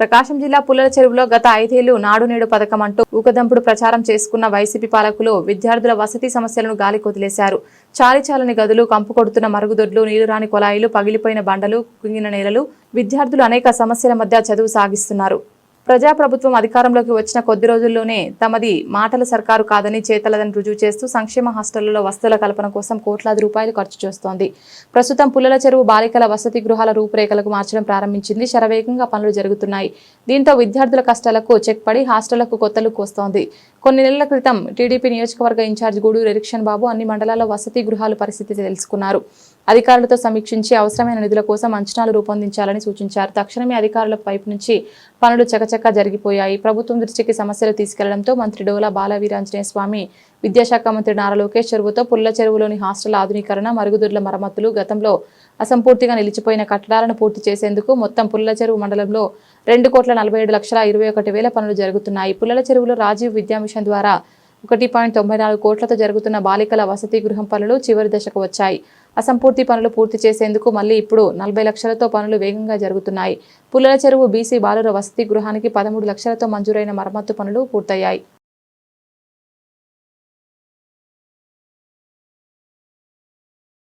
ప్రకాశం జిల్లా పుల్లల చెరువులో గత 5 ఏళ్లు నాడు నేడు పథకం అంటూ ఊకదంపుడు ప్రచారం చేసుకున్న వైసీపీ పాలకులు విద్యార్థుల వసతి సమస్యలను గాలికి వదిలేశారు. చాలిచాలని గదులు, కంపు కొడుతున్న మరుగుదొడ్లు, నీరు రాని కొలాయిలు, పగిలిపోయిన బండలు, కుంగిన నేలలు, విద్యార్థులు అనేక సమస్యల మధ్య చదువు సాగిస్తున్నారు. ప్రజాప్రభుత్వం అధికారంలోకి వచ్చిన కొద్ది రోజుల్లోనే తమది మాటల సర్కారు కాదని చేతలదని రుజువు చేస్తూ సంక్షేమ హాస్టళ్లలో వసతుల కల్పన కోసం కోట్లాది రూపాయలు ఖర్చు చేస్తోంది. ప్రస్తుతం పుల్లల చెరువు బాలికల వసతి గృహాల రూపురేఖలకు మార్చడం ప్రారంభించింది. శరవేగంగా పనులు జరుగుతున్నాయి. దీంతో విద్యార్థుల కష్టాలకు చెక్ పడి హాస్టళ్లకు కొత్త లుక్ వస్తోంది. కొన్ని నెలల క్రితం టీడీపీ నియోజకవర్గ ఇన్ఛార్జ్ గూడూరు ఎరిక్షన్ బాబు అన్ని మండలాల్లో వసతి గృహాల పరిస్థితి తెలుసుకున్నారు. అధికారులతో సమీక్షించి అవసరమైన నిధుల కోసం అంచనాలు రూపొందించాలని సూచించారు. తక్షణమే అధికారుల వైపు నుంచి పనులు చకచకా జరిగిపోయాయి. ప్రభుత్వం దృష్టికి సమస్యలు తీసుకెళ్లడంతో మంత్రి డోలా బాలవీరాంజనేయ స్వామి, విద్యాశాఖ మంత్రి నారా లోకేష్ చొరవతో పుల్ల చెరువులోని హాస్టల్ ఆధునీకరణ, మరుగుదొడ్ల మరమ్మతులు, గతంలో అసంపూర్తిగా నిలిచిపోయిన కట్టడాలను పూర్తి చేసేందుకు మొత్తం పుల్ల చెరువు మండలంలో 2,47,21,000 పనులు జరుగుతున్నాయి. పుల్లల చెరువులో రాజీవ్ విద్యా మిషన్ ద్వారా 1.94 కోట్లతో జరుగుతున్న బాలికల వసతి గృహం పనులు చివరి దశకు వచ్చాయి. అసంపూర్తి పనులు పూర్తి చేసేందుకు మళ్లీ ఇప్పుడు 40 లక్షలతో పనులు వేగంగా జరుగుతున్నాయి. పుల్లల చెరువు బీసీ బాలుర వసతి గృహానికి 13 లక్షలతో మంజూరైన మరమ్మతు పనులు పూర్తయ్యాయి.